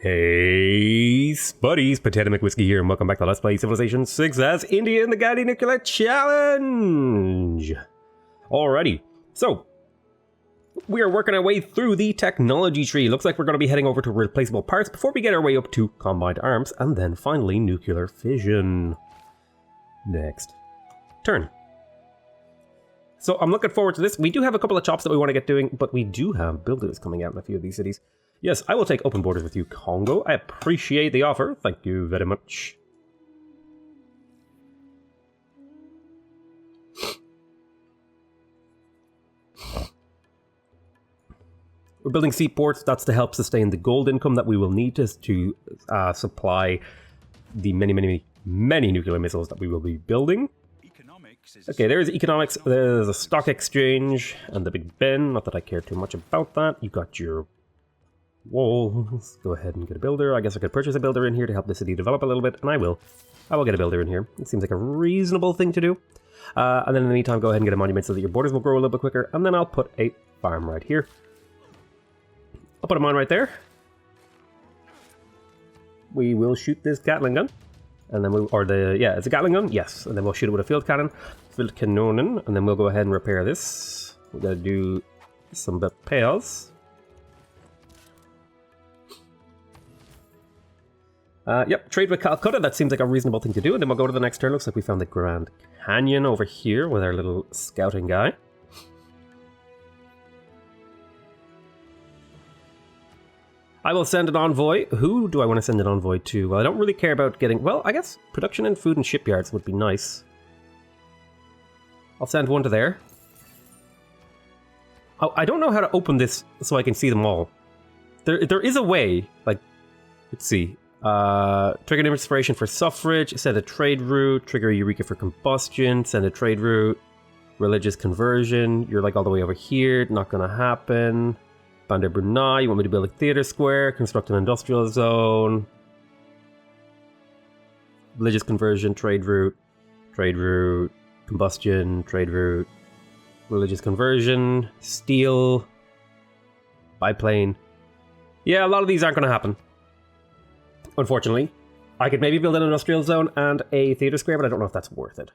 Hey, Spuddies, PotatoMcWhiskey here, and welcome back to Let's Play Civilization 6 as India in the Gandhi Nuclear Challenge! Alrighty, so, we are working our way through the technology tree. Looks like we're going to be heading over to replaceable parts before we get our way up to combined arms, and then finally nuclear fission. Next turn. So I'm looking forward to this. We do have a couple of chops that we want to get doing, but we do have builders coming out in a few of these cities. Yes, I will take open borders with you, Congo. I appreciate the offer. Thank you very much. We're building seaports. That's to help sustain the gold income that we will need to supply the many nuclear missiles that we will be building. Okay, there's economics. There's a stock exchange and the Big Ben. Not that I care too much about that. You got your walls. Go ahead and get a builder. I guess I could purchase a builder in here to help the city develop a little bit, and I will. I will get a builder in here. It seems like a reasonable thing to do. And then in the meantime, go ahead and get a monument so that your borders will grow a little bit quicker, and then I'll put a farm right here. I'll put a mine right there. We will shoot this Gatling gun. And then it's a Gatling gun? Yes. And then we'll shoot it with a field cannon. Field cannon. And then we'll go ahead and repair this. We gotta do some repairs. Yep, trade with Calcutta. That seems like a reasonable thing to do. And then we'll go to the next turn. Looks like we found the Grand Canyon over here with our little scouting guy. I will send an envoy. Who do I want to send an envoy to? Well, I don't really care about getting... Well, I guess production and food and shipyards would be nice. I'll send one to there. Oh, I don't know how to open this so I can see them all. There is a way. Like, let's see. Trigger an inspiration for suffrage. Send a trade route. Trigger a eureka for combustion. Send a trade route. Religious conversion. You're like all the way over here. Not gonna happen. Bandar Brunei, you want me to build a theater square, construct an industrial zone, religious conversion, trade route, combustion, trade route, religious conversion, steel, biplane. Yeah, a lot of these aren't going to happen, unfortunately. I could maybe build an industrial zone and a theater square, but I don't know if that's worth it.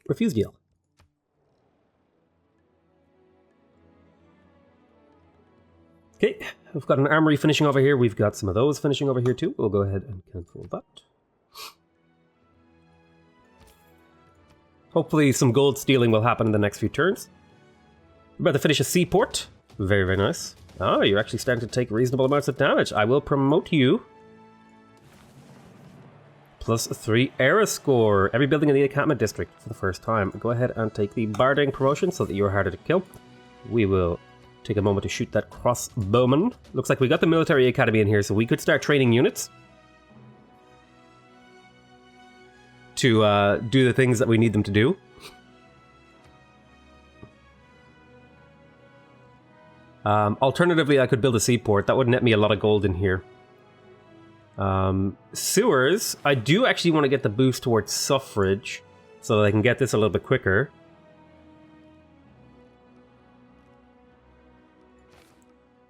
Refuse deal. Okay, we've got an armory finishing over here. We've got some of those finishing over here too. We'll go ahead and cancel that. Hopefully some gold stealing will happen in the next few turns. We're about to finish a seaport. Very, very nice. Oh, you're actually starting to take reasonable amounts of damage. I will promote you. +3 era score. Every building in the encampment district for the first time. Go ahead and take the barding promotion so that you're harder to kill. We will take a moment to shoot that crossbowman. Looks like we got the military academy in here, so we could start training units to do the things that we need them to do. Alternatively, I could build a seaport. That would net me a lot of gold in here. Sewers, I do actually want to get the boost towards suffrage so that I can get this a little bit quicker.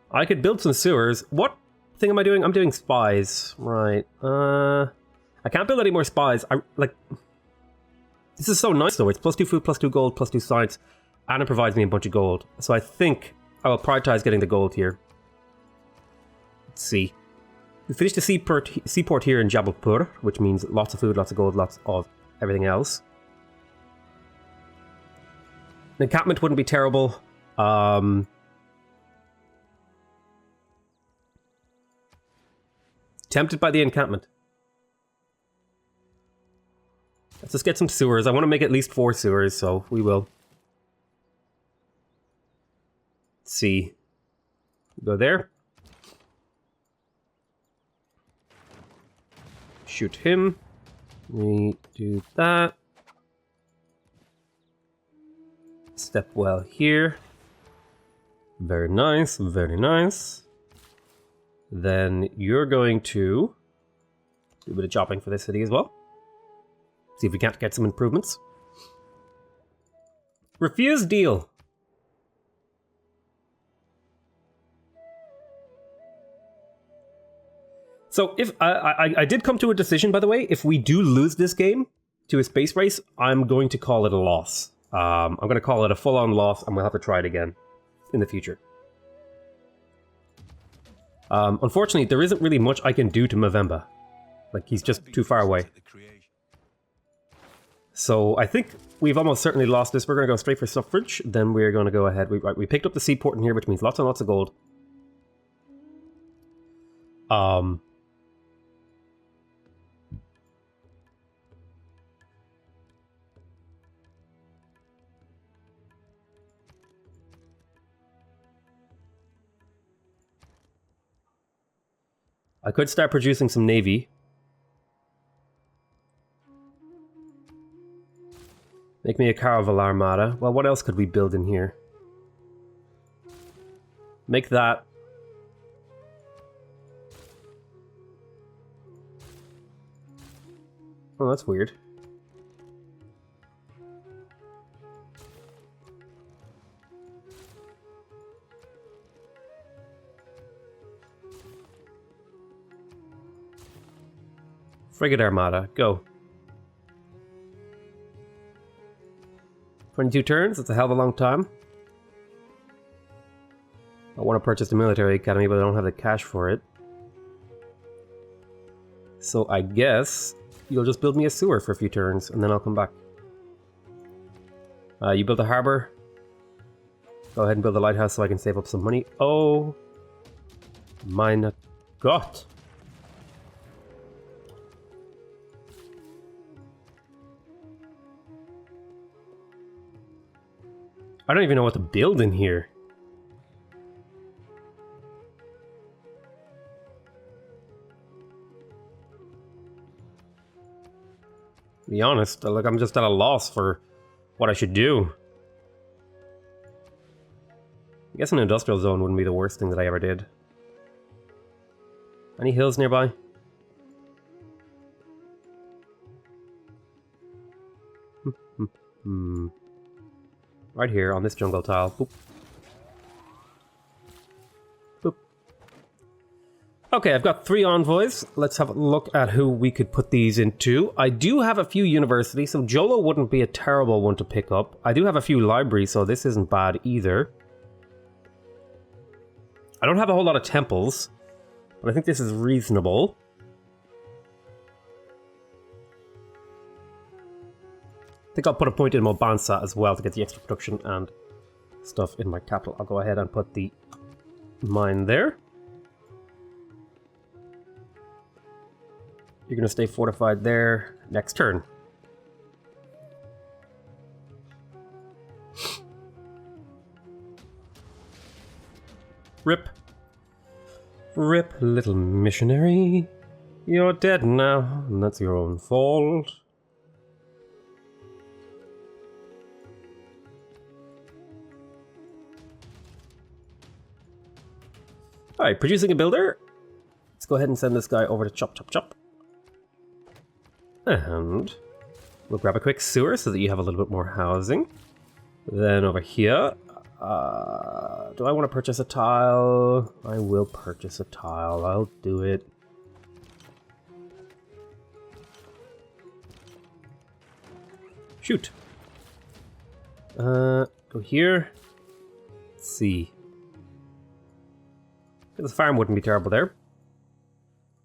I could build some sewers. What thing am I doing? I'm doing spies. Right. I can't build any more spies. This is so nice though. It's +2 food, +2 gold, +2 science, and it provides me a bunch of gold. So I think I will prioritize getting the gold here. Let's see. We finished the seaport here in Jabalpur, which means lots of food, lots of gold, lots of everything else. The encampment wouldn't be terrible. Tempted by the encampment. Let's just get some sewers. I want to make at least 4 sewers, so we will. Let's see. Go there. Shoot him. We do that. Step well here. Very nice, very nice. Then you're going to do a bit of chopping for this city as well. See if we can't get some improvements. Refuse deal. So if I did come to a decision, by the way, if we do lose this game to a space race, I'm going to call it a loss. I'm going to call it a full-on loss, and we'll have to try it again in the future. Unfortunately, there isn't really much I can do to Movember. Like, he's just too far away. So I think we've almost certainly lost this. We're going to go straight for suffrage. Then we're going to go ahead. We picked up the seaport in here, which means lots and lots of gold. I could start producing some navy. Make me a caravel armada. Well, what else could we build in here? Make that. Oh, that's weird. Frigate armada, go. 22 turns, that's a hell of a long time. I want to purchase the military academy, but I don't have the cash for it. So I guess you'll just build me a sewer for a few turns, and then I'll come back. You build a harbor. Go ahead and build a lighthouse so I can save up some money. Oh, mein Gott. I don't even know what to build in here. To be honest, like, I'm just at a loss for what I should do. I guess an industrial zone wouldn't be the worst thing that I ever did. Any hills nearby? Right here on this jungle tile. Boop. Boop. Okay, I've got 3 envoys. Let's have a look at who we could put these into. I do have a few universities, so Jolo wouldn't be a terrible one to pick up. I do have a few libraries, so this isn't bad either. I don't have a whole lot of temples, but I think this is reasonable. I think I'll put a point in Mobansa as well to get the extra production and stuff in my capital. I'll go ahead and put the mine there. You're going to stay fortified there next turn. Rip. Rip, little missionary. You're dead now, and that's your own fault. Alright, producing a builder. Let's go ahead and send this guy over to Chop Chop Chop. And we'll grab a quick sewer so that you have a little bit more housing. Then over here, do I want to purchase a tile? I will purchase a tile. I'll do it. Shoot. Go here. Let's see. The farm wouldn't be terrible there.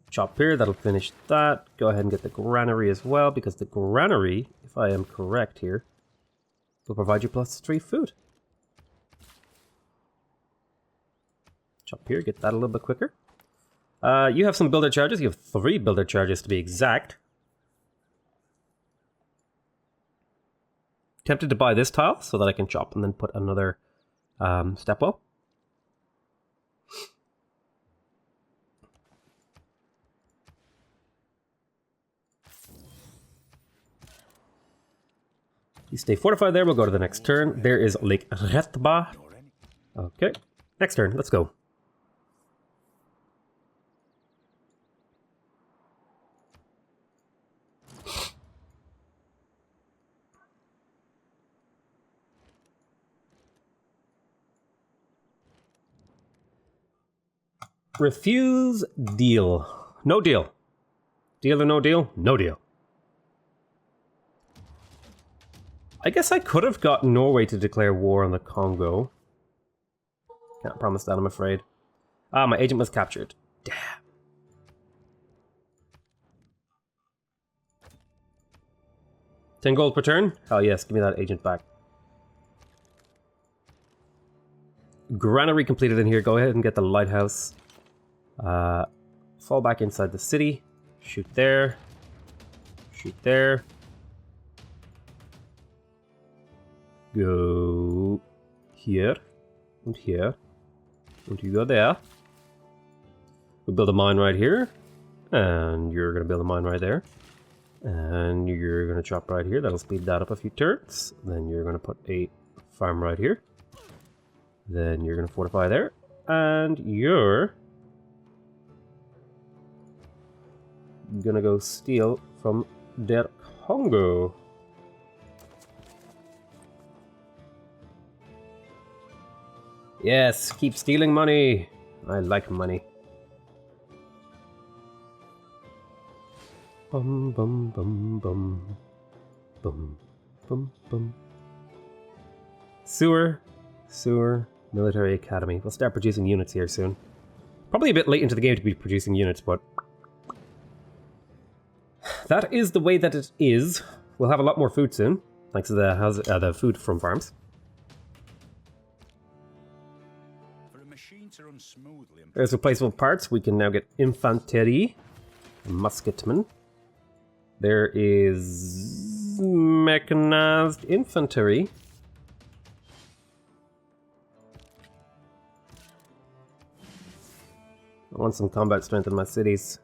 Chop here, that'll finish that. Go ahead and get the granary as well, because the granary, if I am correct here, will provide you +3 food. Chop here, get that a little bit quicker. You have some builder charges. You have 3 builder charges to be exact. Tempted to buy this tile so that I can chop and then put another step well. You stay fortified there, we'll go to the next turn. There is Lake Retba. Okay, next turn, let's go. Refuse deal. No deal. Deal or no deal? No deal. I guess I could have got Norway to declare war on the Congo. Can't promise that, I'm afraid. Ah, my agent was captured. Damn. $10 gold per turn? Hell yes, give me that agent back. Granary completed in here. Go ahead and get the lighthouse. Fall back inside the city. Shoot there. Shoot there. Go here. And here. And you go there. We'll build a mine right here. And you're going to build a mine right there. And you're going to chop right here. That'll speed that up a few turns. Then you're going to put a farm right here. Then you're going to fortify there. And you're going to go steal from Der Congo. Yes, keep stealing money. I like money. Bum bum bum bum. Bum bum bum. Sewer. Military Academy. We'll start producing units here soon. Probably a bit late into the game to be producing units, but that is the way that it is. We'll have a lot more food soon, thanks to the food from farms. There's replaceable parts. We can now get Infanterie, Musketmen. There is Mechanized Infantry. I want some combat strength in my cities.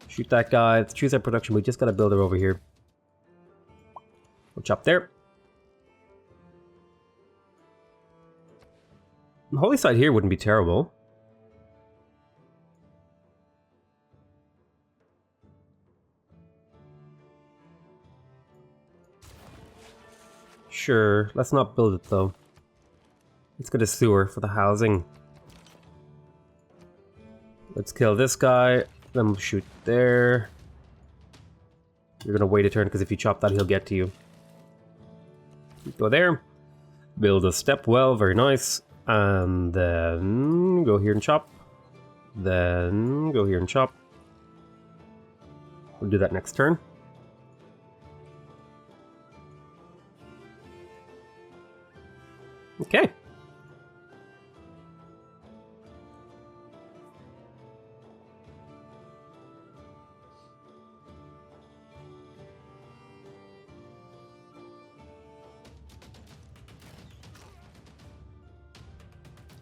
Shoot that guy. Let's choose our production. We just got a builder over here. We'll chop there. The holy side here wouldn't be terrible. Sure, let's not build it though. Let's get a sewer for the housing. Let's kill this guy, then we'll shoot there. You're gonna wait a turn because if you chop that, he'll get to you. Go there. Build a step well, very nice. And then go here and chop. Then go here and chop. We'll do that next turn. Okay.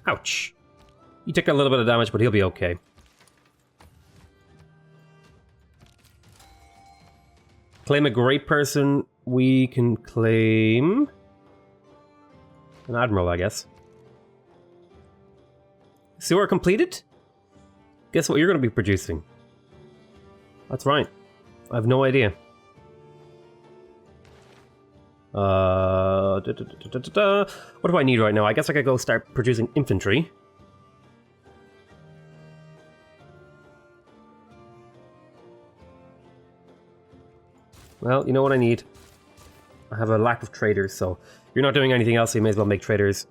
Ouch. He took a little bit of damage, but he'll be okay. Claim a great person. We can claim an admiral, I guess. Sewer completed? Guess what you're going to be producing? That's right. I have no idea. What do I need right now? I guess I could go start producing infantry. Well, you know what I need? I have a lack of traders, so you're not doing anything else, so you may as well make traders.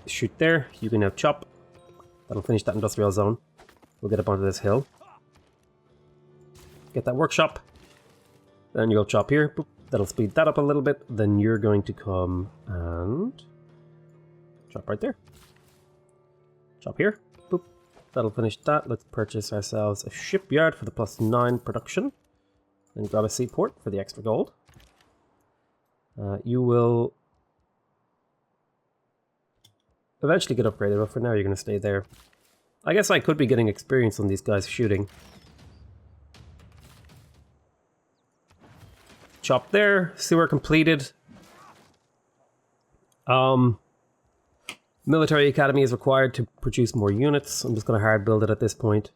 Shoot there. You can now chop. That'll finish that industrial zone. We'll get up onto this hill. Get that workshop. Then you'll chop here. Boop. That'll speed that up a little bit. Then you're going to come and chop right there. Chop here. Boop. That'll finish that. Let's purchase ourselves a shipyard for the +9 production. Then grab a seaport for the extra gold. You will eventually get upgraded, but for now you're going to stay there. I guess I could be getting experience on these guys shooting. Chop there. Sewer completed. Military Academy is required to produce more units. I'm just going to hard build it at this point.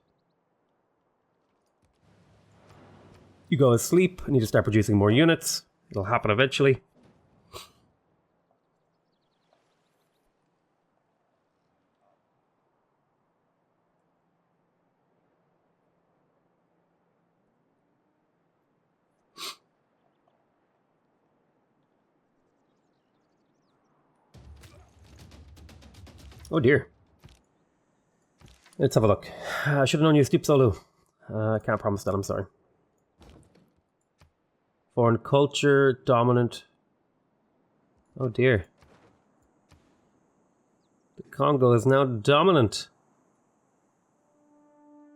You go asleep. I need to start producing more units. It'll happen eventually. Oh dear. Let's have a look. I should have known you stoop so low. I can't promise that, I'm sorry. Foreign culture, dominant. Oh dear. The Congo is now dominant.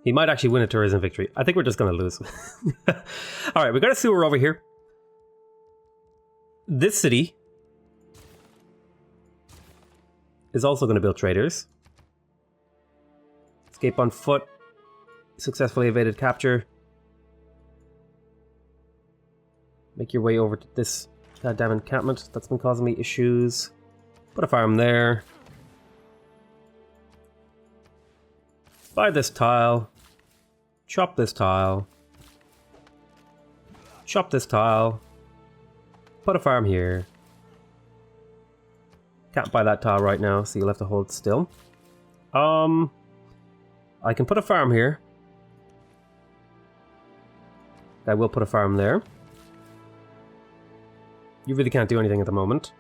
He might actually win a tourism victory. I think we're just going to lose. Alright, we got a sewer over here. This city is also going to build traders. Escape on foot. Successfully evaded capture. Make your way over to this goddamn encampment that's been causing me issues. Put a farm there. Buy this tile. Chop this tile. Chop this tile. Put a farm here. Can't buy that tile right now, so you'll have to hold still. I can put a farm here. I will put a farm there. You really can't do anything at the moment.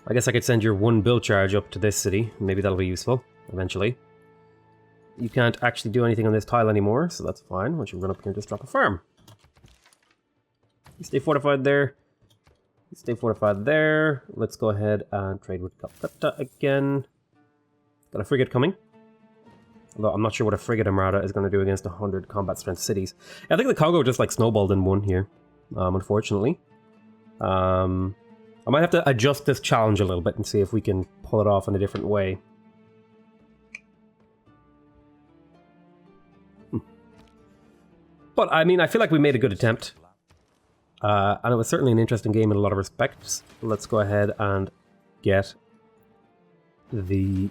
I guess I could send your one bill charge up to this city. Maybe that'll be useful, eventually. You can't actually do anything on this tile anymore, so that's fine. Why don't you run up here and just drop a farm? You stay fortified there. You stay fortified there. Let's go ahead and trade with Calcutta again. Got a frigate coming. Although I'm not sure what a frigate Armada is going to do against 100 combat strength cities. I think the Congo just like snowballed and won here, unfortunately. I might have to adjust this challenge a little bit and see if we can pull it off in a different way. But, I mean, I feel like we made a good attempt. And it was certainly an interesting game in a lot of respects. Let's go ahead and get the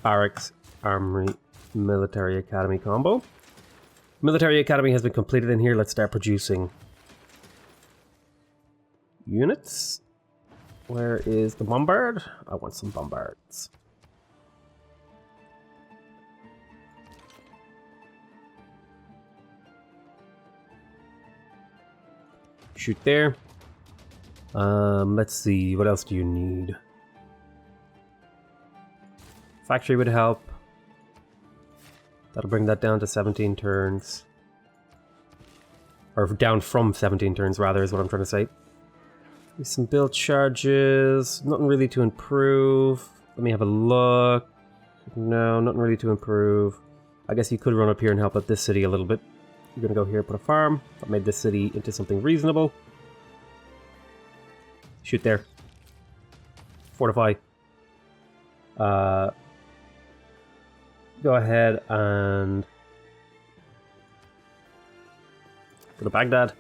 Barracks Armory Military Academy combo. Military Academy has been completed in here. Let's start producing units. Where is the bombard? I want some bombards. Shoot there. Let's see, what else do you need? Factory would help. That'll bring that down to 17 turns. Or down from 17 turns, rather, is what I'm trying to say. Some build charges. Nothing really to improve. Let me have a look. No, nothing really to improve. I guess you could run up here and help out this city a little bit. You're going to go here, put a farm. That made this city into something reasonable. Shoot there. Fortify. Go ahead and go to Baghdad.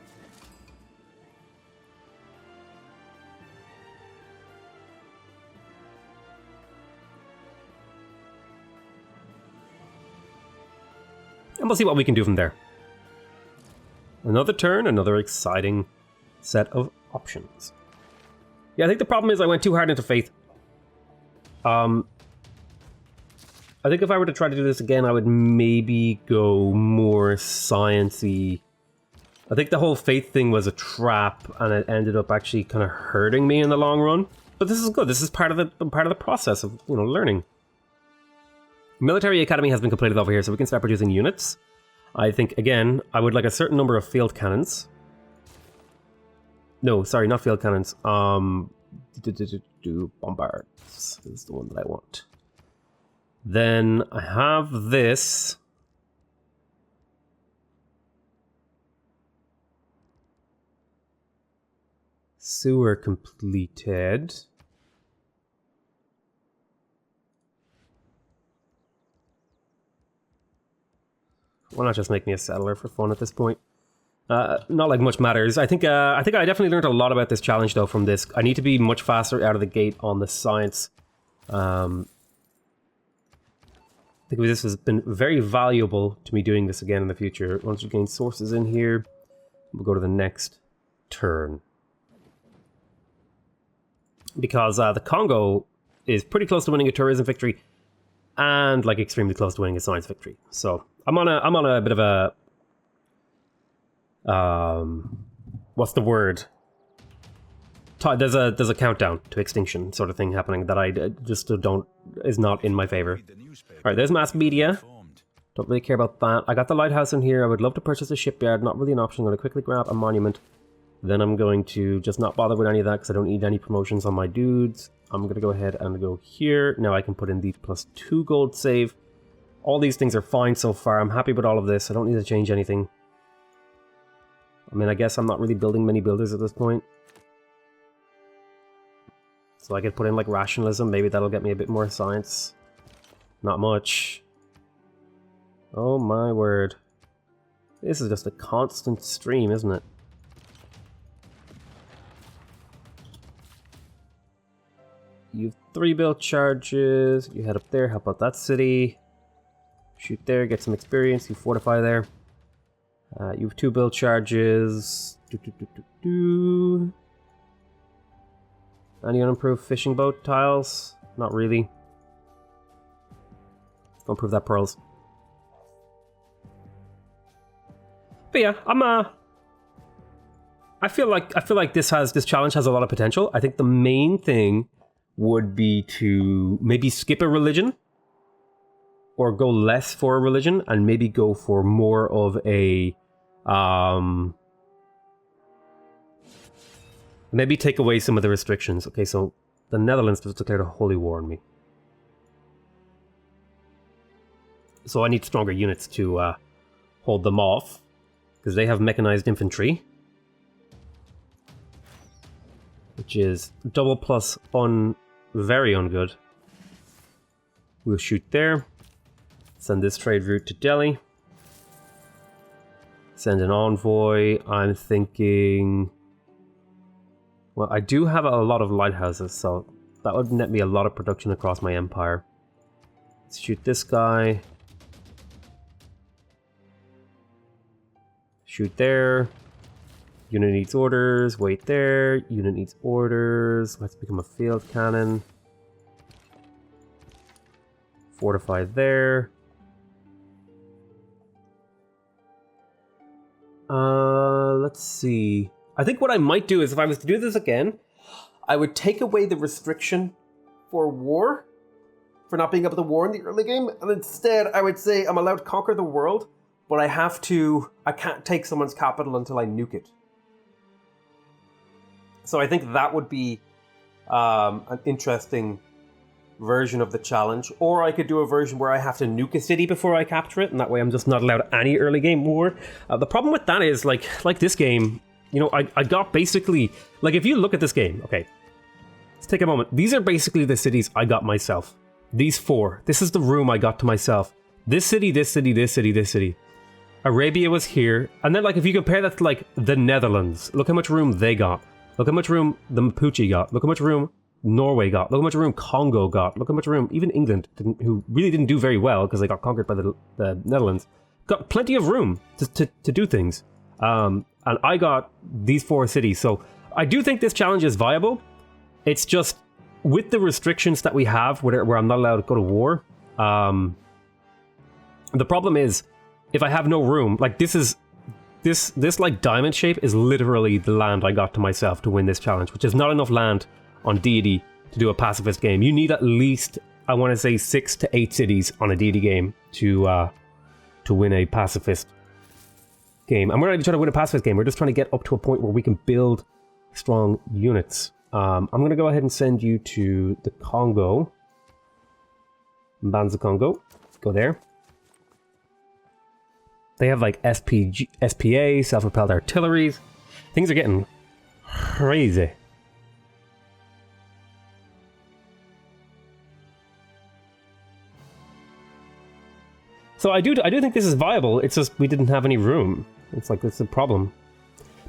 And we'll see what we can do from there. Another turn, another exciting set of options. Yeah, I think the problem is I went too hard into faith. I think if I were to try to do this again, I would maybe go more science-y. I think the whole faith thing was a trap, and it ended up actually kind of hurting me in the long run. But this is good. This is part of the process of, you know, learning. Military Academy has been completed over here, so we can start producing units. I think, again, I would like a certain number of field cannons. No, sorry, not field cannons. Bombards is the one that I want. Then I have this. Sewer completed. Why not just make me a settler for fun at this point? Not like much matters. I think I definitely learned a lot about this challenge though from this. I need to be much faster out of the gate on the science. I think this has been very valuable to me doing this again in the future. Once you gain sources in here, we'll go to the next turn. Because the Congo is pretty close to winning a tourism victory and like extremely close to winning a science victory. So I'm on a bit of a what's the word? there's a countdown to extinction sort of thing happening that I just is not in my favor. All right, there's mass media. Don't really care about that. I got the lighthouse in here. I would love to purchase a shipyard. Not really an option. I'm going to quickly grab a monument. Then I'm going to just not bother with any of that because I don't need any promotions on my dudes. I'm going to go ahead and go here. Now I can put in the +2 gold save. All these things are fine so far. I'm happy with all of this. I don't need to change anything. I mean, I guess I'm not really building many builders at this point. So I could put in like rationalism. Maybe that'll get me a bit more science. Not much. Oh my word. This is just a constant stream, isn't it? You've 3 build charges. You head up there, help out that city. Shoot there, get some experience. You fortify there. You have 2 build charges. Any unimproved fishing boat tiles? Not really. Don't improve that pearls. But yeah, I feel like this challenge has a lot of potential. I think the main thing would be to maybe skip a religion or go less for a religion and maybe go for more of a maybe take away some of the restrictions. Okay, so the Netherlands just declared a holy war on me. So I need stronger units to hold them off. Because they have mechanized infantry. Which is double plus very ungood. We'll shoot there. Send this trade route to Delhi. Send an envoy. I'm thinking... Well, I do have a lot of lighthouses, so that would net me a lot of production across my empire. Let's shoot this guy. Shoot there. Unit needs orders. Wait there. Unit needs orders. Let's become a field cannon. Fortify there. Let's see. I think what I might do is if I was to do this again, I would take away the restriction for war, for not being able to war in the early game, and instead I would say I'm allowed to conquer the world, but I can't take someone's capital until I nuke it. So I think that would be an interesting version of the challenge. Or I could do a version where I have to nuke a city before I capture it, and that way I'm just not allowed any early game war. The problem with that is, like this game, you know, I got basically, like if you look at this game, okay, let's take a moment. These are basically the cities I got myself. These 4. This is the room I got to myself. This city, this city, this city, this city. Arabia was here. And then, like, if you compare that to, like, the Netherlands, look how much room they got. Look how much room the Mapuche got. Look how much room Norway got. Look how much room Congo got. Look how much room even England, who really didn't do very well because they got conquered by the Netherlands, got plenty of room to do things. And I got these 4 cities. So I do think this challenge is viable. It's just with the restrictions that we have where I'm not allowed to go to war. The problem is, if I have no room, like this like diamond shape is literally the land I got to myself to win this challenge, which is not enough land on deity to do a pacifist game. You need at least, I want to say, 6 to 8 cities on a deity game to win a pacifist game. And we're not even trying to win a pacifist game. We're just trying to get up to a point where we can build strong units. I'm going to go ahead and send you to the Congo. Mbanza Congo. Go there. They have like SPA, self-propelled artilleries. Things are getting crazy. So I do think this is viable. It's just we didn't have any room. It's like that's a problem.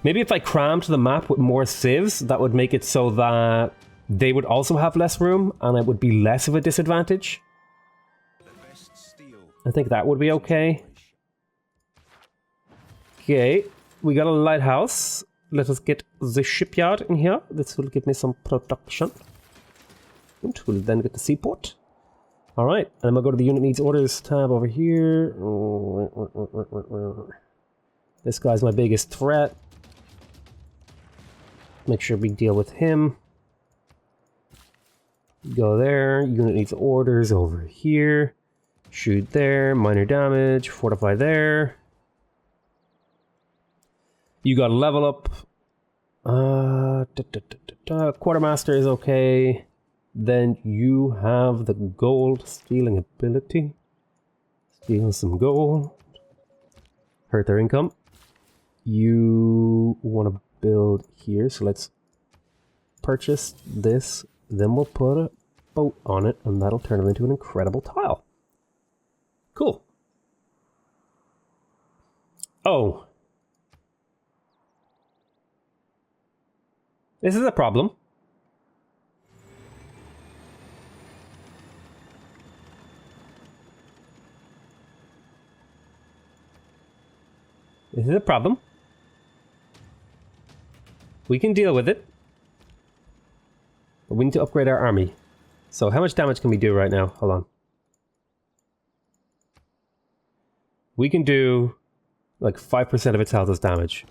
Maybe if I crammed the map with more civs, that would make it so that they would also have less room and it would be less of a disadvantage. I think that would be okay. Okay, we got a lighthouse. Let us get the shipyard in here. This will give me some production. And we'll then get the seaport. Alright, and I'm going to go to the unit needs orders tab over here. This guy's my biggest threat. make sure we deal with him. Go there. Unit needs orders over here. Shoot there. Minor damage. Fortify there. You got to level up. Quartermaster is okay. Then you have the gold stealing ability. Steal some gold. Hurt their income. You want to build here, so let's purchase this. Then we'll put a boat on it, and that'll turn it into an incredible tile. Cool. Oh. This is a problem. This is a problem. We can deal with it. But we need to upgrade our army. So how much damage can we do right now? Hold on. We can do like 5% of its health as damage.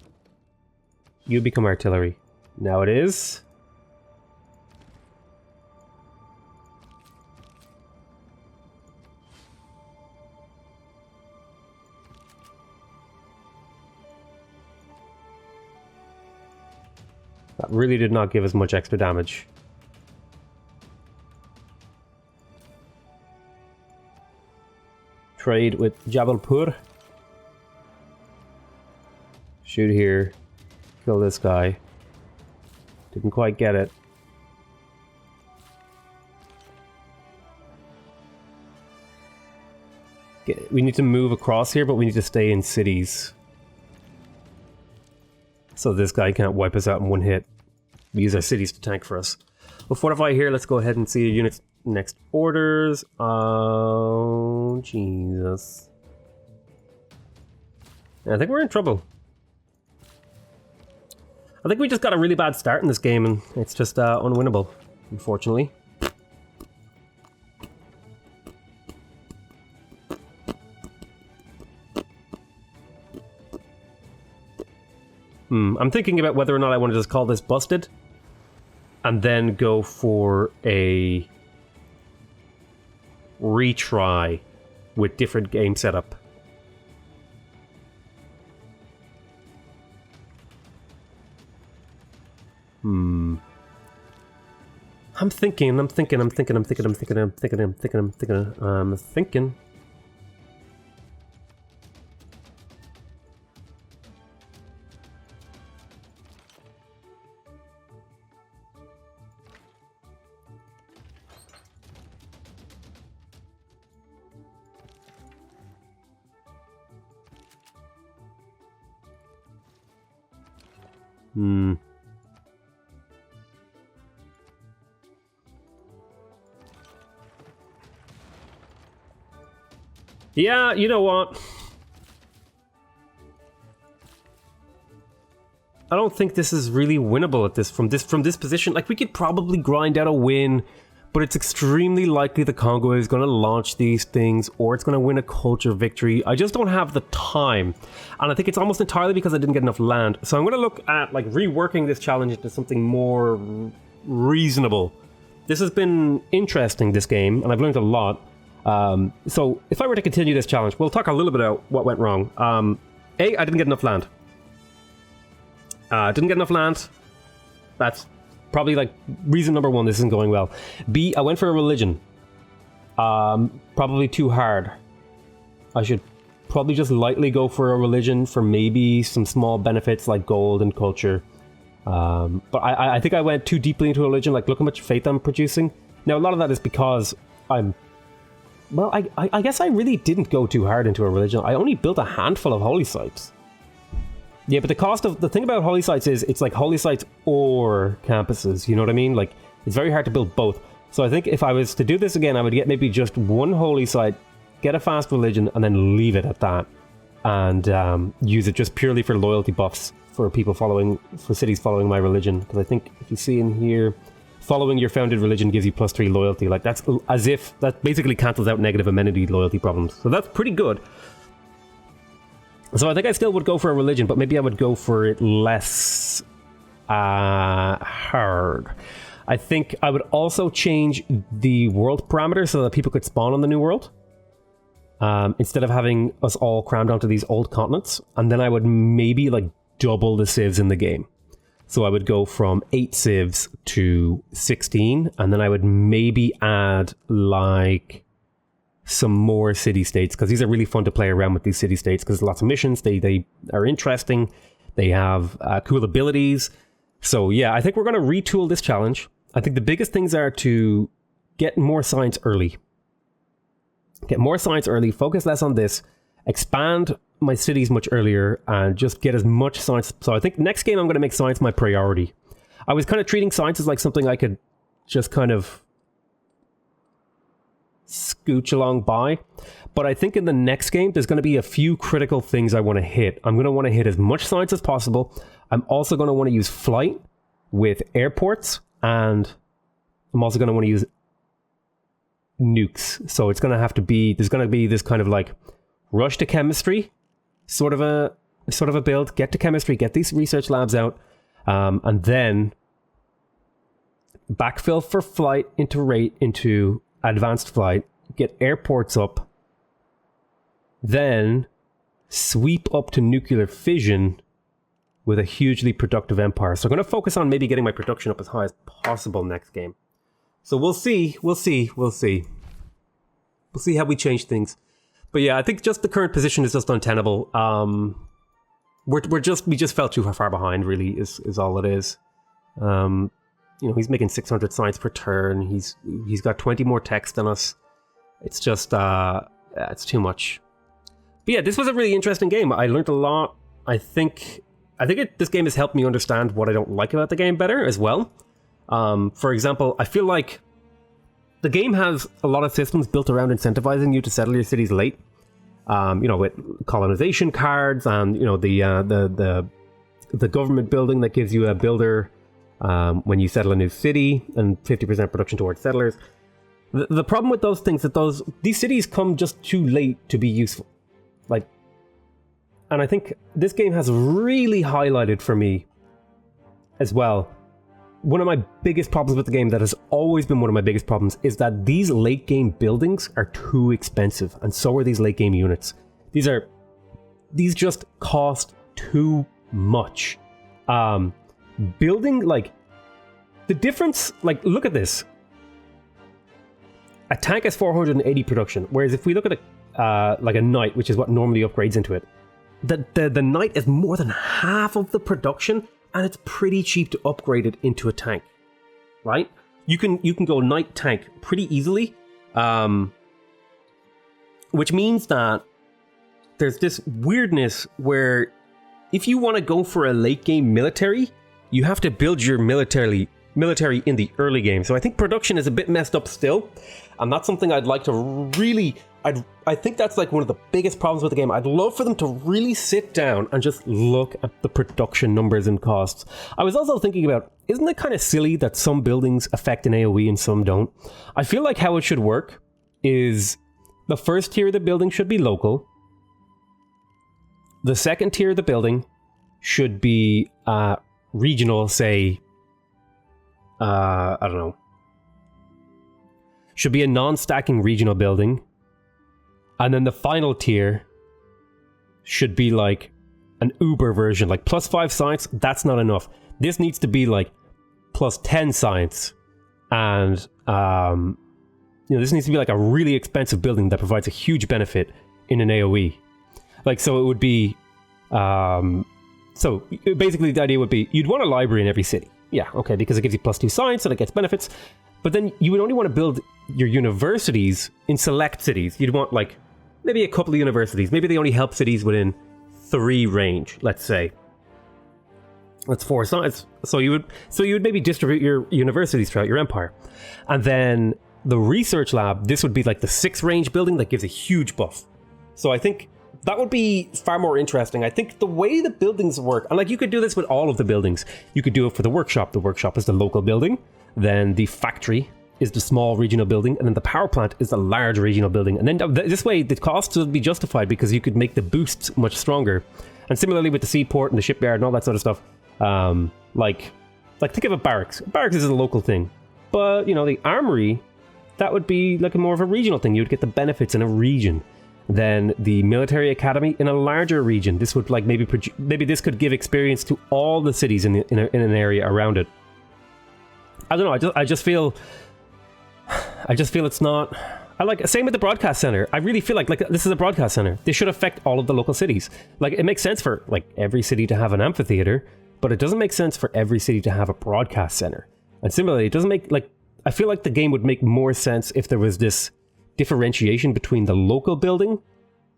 You become artillery. Now it is. That really did not give us much extra damage. Trade with Jabalpur. Shoot here. Kill this guy. Didn't quite get it. We need to move across here, but we need to stay in cities. So this guy can't wipe us out in one hit. We use our cities to tank for us. We'll fortify here. Let's go ahead and see units next orders. Oh, Jesus. I think we're in trouble. I think we just got a really bad start in this game, and it's just unwinnable, unfortunately. I'm thinking about whether or not I want to just call this busted, and then go for a retry with different game setup. I'm thinking. Yeah, you know what? I don't think this is really winnable at this from this position. Like, we could probably grind out a win, but it's extremely likely the Congo is going to launch these things, or it's going to win a culture victory. I just don't have the time, and I think it's almost entirely because I didn't get enough land. So I'm going to look at like reworking this challenge into something more reasonable. This has been interesting, this game, and I've learned a lot. So if I were to continue this challenge, we'll talk a little bit about what went wrong. A, I didn't get enough land. Didn't get enough land. That's probably like reason number one this isn't going well. B, I went for a religion. Probably too hard. I should probably just lightly go for a religion for maybe some small benefits like gold and culture. But I think I went too deeply into a religion. Like, look how much faith I'm producing. Now, a lot of that is because I'm... Well, I guess I really didn't go too hard into a religion. I only built a handful of holy sites. Yeah, but the thing about holy sites is it's like holy sites or campuses, you know what I mean? Like, it's very hard to build both. So I think if I was to do this again, I would get maybe just one holy site, get a fast religion, and then leave it at that. And use it just purely for loyalty buffs for people for cities following my religion. Because I think if you see in here, following your founded religion gives you +3 loyalty. Like, that's as if that basically cancels out negative amenity loyalty problems. So that's pretty good. So I think I still would go for a religion, but maybe I would go for it less hard. I think I would also change the world parameter so that people could spawn on the new world. Instead of having us all crammed onto these old continents. And then I would maybe like double the civs in the game. So I would go from 8 civs to 16. And then I would maybe add like some more city-states. Because these are really fun to play around with, these city-states. Because lots of missions. They are interesting. They have cool abilities. So yeah, I think we're going to retool this challenge. I think the biggest things are to get more science early. Get more science early, focus less on this, expand my cities much earlier, and just get as much science. So I think next game I'm going to make science my priority. I was kind of treating science as like something I could just kind of scooch along by. But I think in the next game, there's going to be a few critical things I want to hit. I'm going to want to hit as much science as possible. I'm also going to want to use flight with airports, and I'm also going to want to use nukes. So it's going to have to be, there's going to be this kind of like rush to chemistry sort of a build. Get to chemistry, get these research labs out, and then backfill for flight into advanced flight, get airports up, then sweep up to nuclear fission with a hugely productive empire. So I'm going to focus on maybe getting my production up as high as possible next game. So we'll see how we change things. But yeah, I think just the current position is just untenable. We just fell too far behind, really, is all it is. He's making 600 science per turn. He's got 20 more techs than us. It's just it's too much. But yeah, this was a really interesting game. I learned a lot. I think this game has helped me understand what I don't like about the game better as well. For example, I feel like the game has a lot of systems built around incentivizing you to settle your cities late. With colonization cards and the government building that gives you a builder when you settle a new city and 50% production towards settlers. The problem with those things is these cities come just too late to be useful. And I think this game has really highlighted for me as well. One of my biggest problems with the game, that has always been one of my biggest problems, is that these late game buildings are too expensive, and so are these late game units. These just cost too much. Building, the difference, look at this. A tank has 480 production, whereas if we look at a knight, which is what normally upgrades into it, the knight is more than half of the production, and it's pretty cheap to upgrade it into a tank, right? You can go knight tank pretty easily, which means that there's this weirdness where if you want to go for a late game military, you have to build your military in the early game. So I think production is a bit messed up still, and that's something I'd like to really... I think that's one of the biggest problems with the game. I'd love for them to really sit down and just look at the production numbers and costs. I was also thinking about, isn't it kind of silly that some buildings affect an AoE and some don't? I feel like how it should work is the first tier of the building should be local. The second tier of the building should be regional, say, I don't know. Should be a non-stacking regional building. And then the final tier should be an Uber version, +5 science. That's not enough. This needs to be +10 science. And, this needs to be a really expensive building that provides a huge benefit in an AoE. So it would be, so basically the idea would be you'd want a library in every city. Yeah, okay, because it gives you +2 science and it gets benefits. But then you would only want to build your universities in select cities. You'd want maybe a couple of universities. Maybe they only help cities within 3 range, let's say. That's 4 science. So you would maybe distribute your universities throughout your empire. And then the research lab, this would be the 6 range building that gives a huge buff. So I think that would be far more interesting. I think the way the buildings work, and you could do this with all of the buildings. You could do it for the workshop. The workshop is the local building. Then the factory is the small regional building, and then the power plant is the large regional building. And then this way, the costs would be justified because you could make the boosts much stronger. And similarly with the seaport and the shipyard and all that sort of stuff, Like think of a barracks. Barracks is a local thing. But, you know, the armory, that would be like a more of a regional thing. You would get the benefits in a region. Then the military academy in a larger region. This would like maybe this could give experience to all the cities in an area around it. I don't know. I just feel it's not. Same with the broadcast center. I really feel like this is a broadcast center. This should affect all of the local cities. Like, it makes sense for like every city to have an amphitheater, but it doesn't make sense for every city to have a broadcast center. And similarly, it doesn't make I feel like the game would make more sense if there was this differentiation between the local building,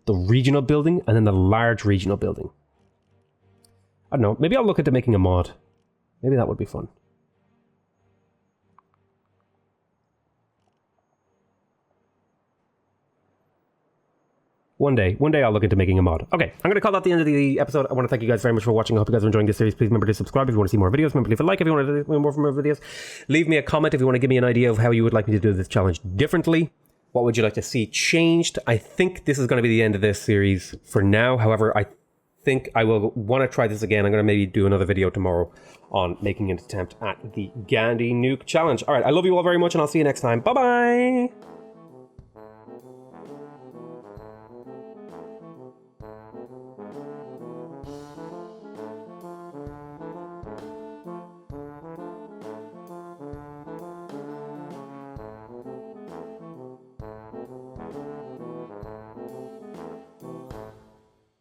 the regional building, and then the large regional building. I don't know. Maybe I'll look into making a mod. Maybe that would be fun. One day I'll look into making a mod. Okay, I'm going to call that the end of the episode. I want to thank you guys very much for watching. I hope you guys are enjoying this series. Please remember to subscribe if you want to see more videos. Remember to leave a like if you want to see more from our videos. Leave me a comment if you want to give me an idea of how you would like me to do this challenge differently. What would you like to see changed? I think this is going to be the end of this series for now. However, I think I will want to try this again. I'm going to maybe do another video tomorrow on making an attempt at the Gandhi nuke challenge. All right, I love you all very much, and I'll see you next time. Bye-bye!